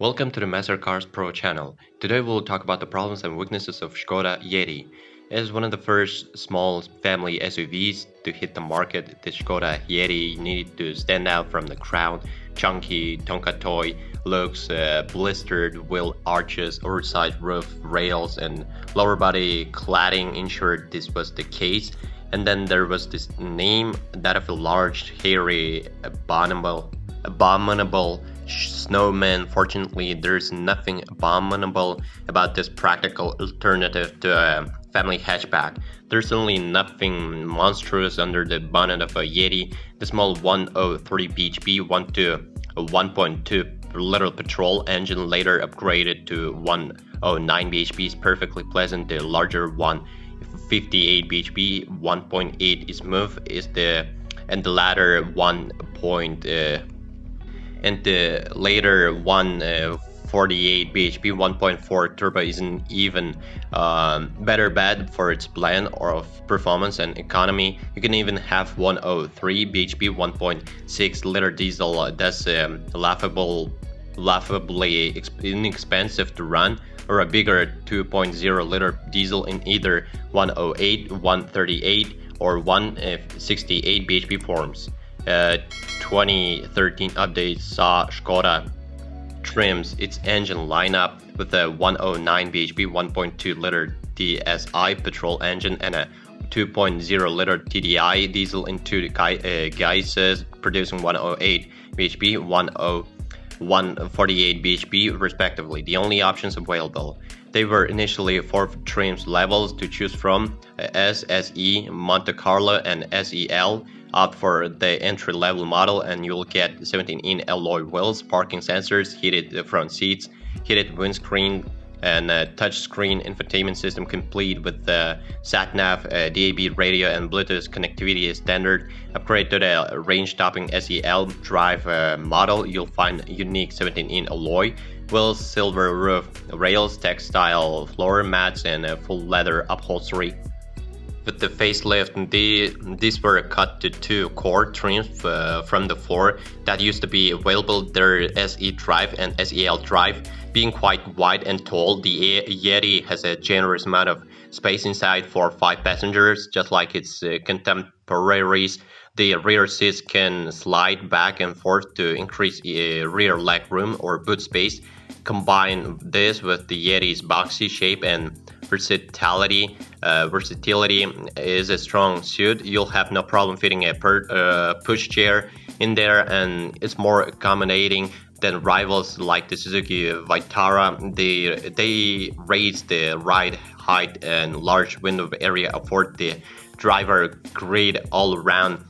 Welcome to the Master Cars Pro channel. Today we'll talk about the problems and weaknesses of Škoda Yeti. As one of the first small family SUVs to hit the market, the Škoda Yeti needed to stand out from the crowd. Chunky, Tonka toy looks, blistered wheel arches, oversized roof rails, and lower body cladding ensured this was the case. And then there was this name, that of a large, hairy, abominable snowman. Fortunately, there's nothing abominable about this practical alternative to a family hatchback. There's certainly nothing monstrous under the bonnet of a Yeti. The small 103 bhp 1.2 liter petrol engine, later upgraded to 109 bhp, is perfectly pleasant. The larger 158 bhp 1.8 is smooth, and the latter 148 bhp 1.4 turbo isn't even better bad for its blend of performance and economy. You can even have 103 bhp 1.6 liter diesel that's laughably inexpensive to run, or a bigger 2.0 liter diesel in either 108, 138 or 168 bhp forms. 2013 updates saw Škoda trims its engine lineup with a 109 bhp 1.2 liter TSI petrol engine and a 2.0 liter TDI diesel in two guises, producing 108 bhp 148 bhp respectively, the only options available. They were initially 4 trims levels to choose from: S, SE, Monte Carlo, and SEL. Opt for the entry-level model and you'll get 17-inch alloy wheels, parking sensors, heated front seats, heated windscreen, and a touchscreen infotainment system complete with the sat-nav, DAB radio, and Bluetooth connectivity as standard. Upgrade to the range-topping SEL drive model. You'll find unique 17-inch alloy wheels, silver roof rails, textile floor mats, and full leather upholstery. With the facelift, these were cut to 2 core trims from the 4 that used to be available. Their SE drive and SEL drive being quite wide and tall. The Yeti has a generous amount of space inside for 5 passengers, just like its contemporaries. The rear seats can slide back and forth to increase rear leg room or boot space. Combine this with the Yeti's boxy shape and versatility is a strong suit. You'll have no problem fitting a push chair in there, and it's more accommodating than rivals like the Suzuki Vitara. They raise the ride height and large window area, afford the driver great all-around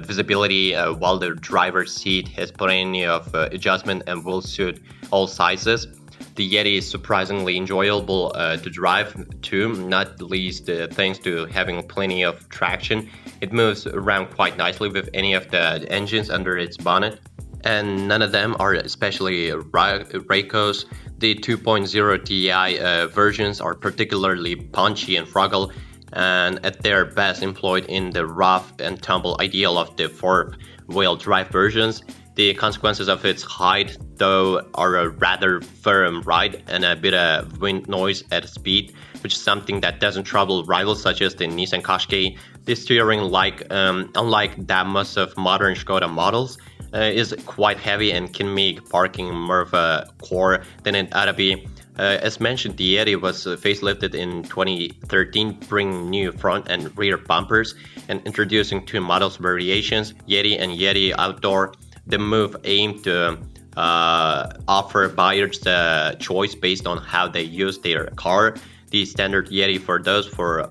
visibility, while the driver's seat has plenty of adjustment and will suit all sizes. The Yeti is surprisingly enjoyable to drive too, not least thanks to having plenty of traction. It moves around quite nicely with any of the engines under its bonnet, and none of them are especially racos. The 2.0 TDI versions are particularly punchy and frugal, and at their best employed in the rough and tumble ideal of the 4-wheel drive versions. The consequences of its height, though, are a rather firm ride and a bit of wind noise at speed, which is something that doesn't trouble rivals such as the Nissan Qashqai. The steering, unlike that most of modern Škoda models, is quite heavy and can make parking more of a chore than it ought to be. As mentioned, the Yeti was facelifted in 2013, bringing new front and rear bumpers and introducing 2 models variations, Yeti and Yeti Outdoor. The move aimed to offer buyers the choice based on how they use their car. The standard Yeti for those who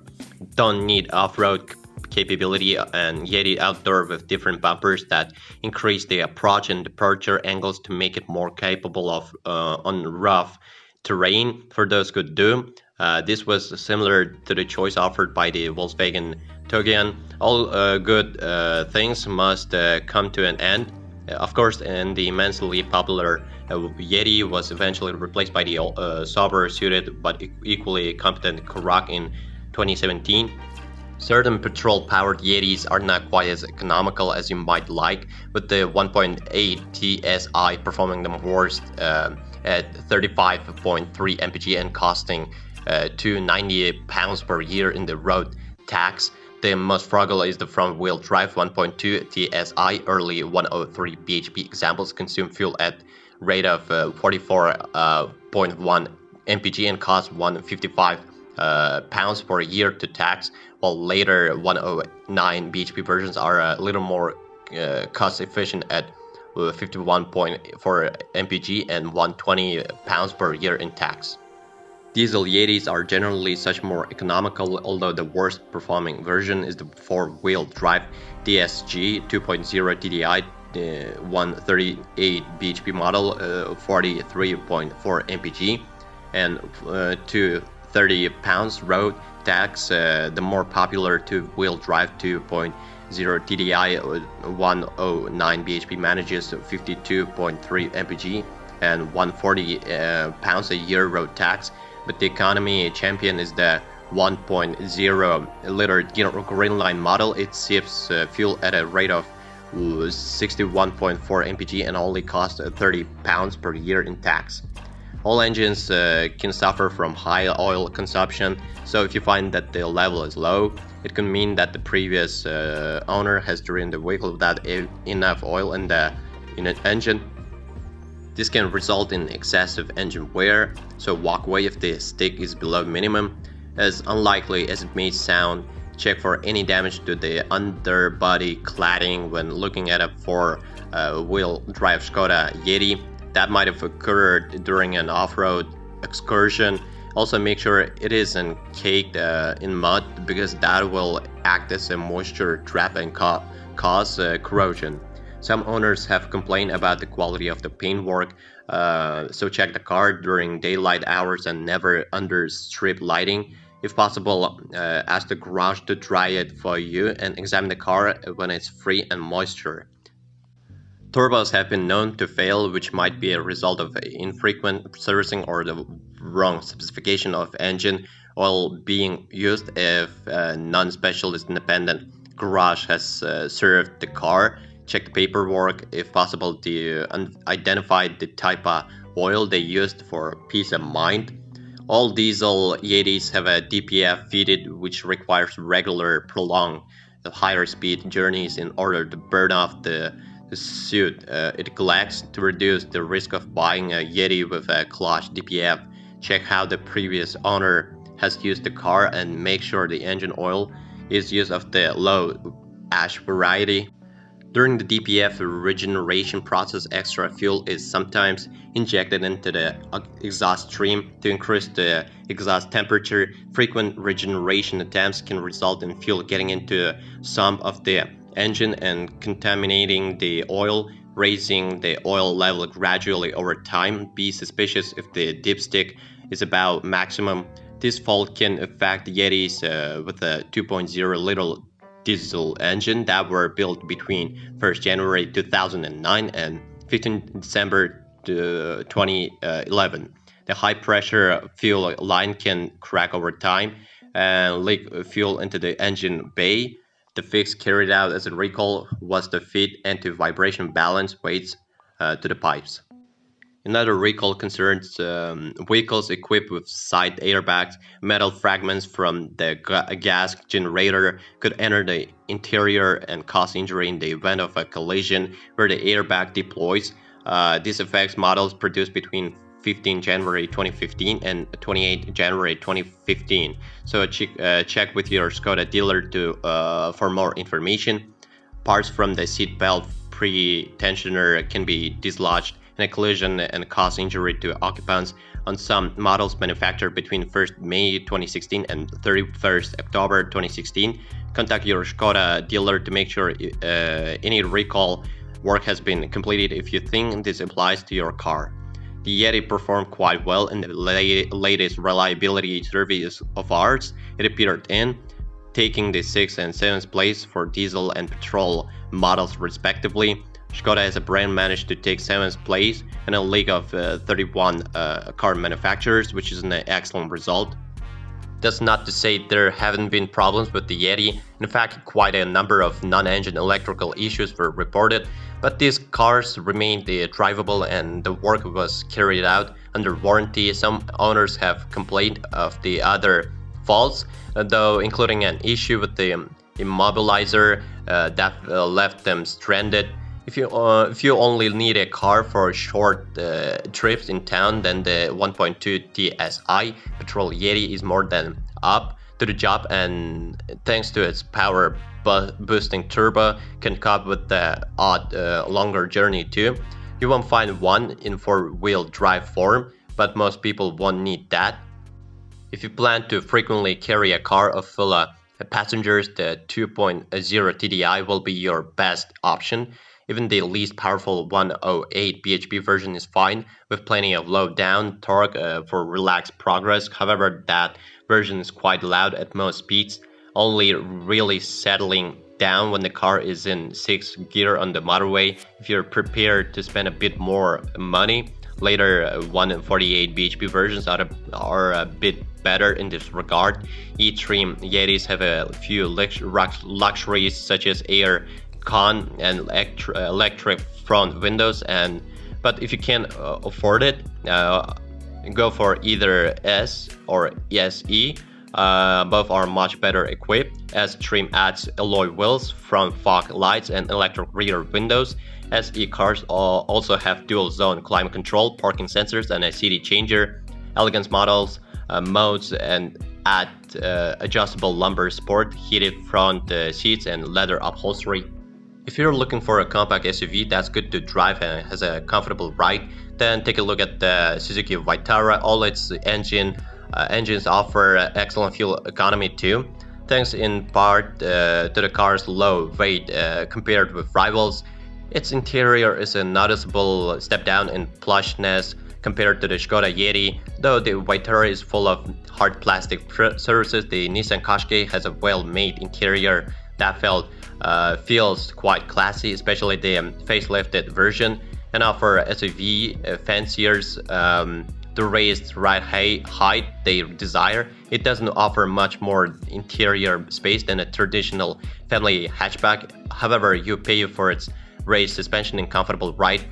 don't need off-road capability, and Yeti Outdoor with different bumpers that increase the approach and departure angles to make it more capable of on rough terrain for those who do. This was similar to the choice offered by the Volkswagen Tiguan. All good things must come to an end. Of course, and the immensely popular Yeti was eventually replaced by the sober suited but equally competent Karoq in 2017. Certain petrol-powered Yetis are not quite as economical as you might like, with the 1.8 TSI performing the worst at 35.3 mpg and costing £298 per year in the road tax. The most frugal is the front-wheel drive 1.2 TSI, early 103 bhp examples consume fuel at rate of 44.1 mpg and cost £155 per year to tax, while later 109 bhp versions are a little more cost efficient at 51.4 mpg and £120 per year in tax. Diesel Yetis are generally much more economical, although the worst performing version is the 4-wheel drive DSG 2.0 TDI 138 bhp model, 43.4 mpg and £230 road tax. The more popular 2-wheel drive 2.0 TDI 109 bhp manages 52.3 mpg and £140 a year road tax, but the economy champion is the 1.0 liter Greenline model. It sips fuel at a rate of 61.4 mpg and only costs £30 per year in tax. All engines can suffer from high oil consumption, so if you find that the level is low, it can mean that the previous owner has driven the vehicle without enough oil in the engine. This can result in excessive engine wear, so walk away if the stick is below minimum. As unlikely as it may sound, check for any damage to the underbody cladding when looking at a 4-wheel drive Skoda Yeti that might have occurred during an off-road excursion. Also make sure it isn't caked in mud, because that will act as a moisture trap and cause corrosion. Some owners have complained about the quality of the paintwork, so check the car during daylight hours and never under strip lighting. If possible, ask the garage to dry it for you and examine the car when it's free and moisture. Turbos have been known to fail, which might be a result of infrequent servicing or the wrong specification of engine oil being used. If a non-specialist independent garage has served the car, check the paperwork, if possible, to identify the type of oil they used for peace of mind. All diesel Yetis have a DPF fitted, which requires regular, prolonged, higher speed journeys in order to burn off the soot it collects. To reduce the risk of buying a Yeti with a clogged DPF, check how the previous owner has used the car and make sure the engine oil is used of the low ash variety. During the DPF regeneration process, extra fuel is sometimes injected into the exhaust stream to increase the exhaust temperature. Frequent regeneration attempts can result in fuel getting into some of the engine and contaminating the oil, raising the oil level gradually over time. Be suspicious if the dipstick is about maximum. This fault can affect Yetis with a 2.0 liter diesel engine that were built between 1st January 2009 and 15 December 2011. The high pressure fuel line can crack over time and leak fuel into the engine bay. The fix carried out as a recall was to fit anti-vibration balance weights to the pipes. Another recall concerns vehicles equipped with side airbags. Metal fragments from the gas generator could enter the interior and cause injury in the event of a collision where the airbag deploys. This affects models produced between 15 January 2015 and 28 January 2015. So check with your Skoda dealer for more information. Parts from the seat belt pre-tensioner can be dislodged in a collision and cause injury to occupants. On some models manufactured between 1st May 2016 and 31st October 2016, contact your Skoda dealer to make sure any recall work has been completed if you think this applies to your car. The Yeti performed quite well in the latest reliability surveys of ours. It appeared in, taking the 6th and 7th place for diesel and petrol models respectively. Škoda as a brand managed to take 7th place in a league of 31 car manufacturers, which is an excellent result. That's not to say there haven't been problems with the Yeti. In fact, quite a number of non-engine electrical issues were reported, but these cars remained drivable and the work was carried out under warranty. Some owners have complained of the other faults, though, including an issue with the immobilizer that left them stranded. If you only need a car for short trips in town, then the 1.2 TSI petrol Yeti is more than up to the job, and thanks to its power boosting turbo, can cope with the odd longer journey too. You won't find one in four-wheel drive form, but most people won't need that. If you plan to frequently carry a car full of passengers, the 2.0 TDI will be your best option. Even the least powerful 108 bhp version is fine, with plenty of low down torque for relaxed progress. However, that version is quite loud at most speeds, only really settling down when the car is in 6th gear on the motorway. If you're prepared to spend a bit more money, later 148 bhp versions are a bit better in this regard. E-trim Yetis have a few luxuries such as air con and electric front windows, but if you can afford it, go for either S or SE. Both are much better equipped, as trim adds alloy wheels, front fog lights and electric rear windows. SE cars also have dual zone climate control, parking sensors and a CD changer. Elegance models modes and add adjustable lumbar support, heated front seats and leather upholstery. If you're looking for a compact SUV that's good to drive and has a comfortable ride, then take a look at the Suzuki Vitara. All its engines offer excellent fuel economy too, thanks in part to the car's low weight compared with rivals. Its interior is a noticeable step down in plushness compared to the Škoda Yeti. Though the Vitara is full of hard plastic surfaces, the Nissan Qashqai has a well-made interior that feels quite classy, especially the facelifted version, and offer SUV fanciers the raised ride height they desire. It doesn't offer much more interior space than a traditional family hatchback. However, you pay for its raised suspension and comfortable ride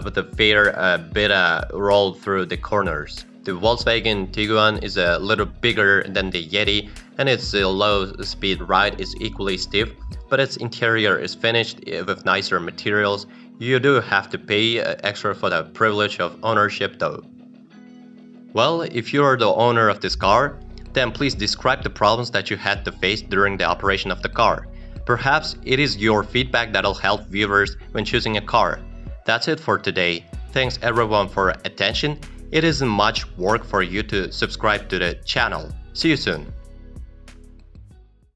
with a fair bit roll through the corners. The Volkswagen Tiguan is a little bigger than the Yeti, and its low-speed ride is equally stiff, but its interior is finished with nicer materials. You do have to pay extra for the privilege of ownership though. Well, if you are the owner of this car, then please describe the problems that you had to face during the operation of the car. Perhaps it is your feedback that'll help viewers when choosing a car. That's it for today. Thanks everyone for attention. It isn't much work for you to subscribe to the channel. See you soon.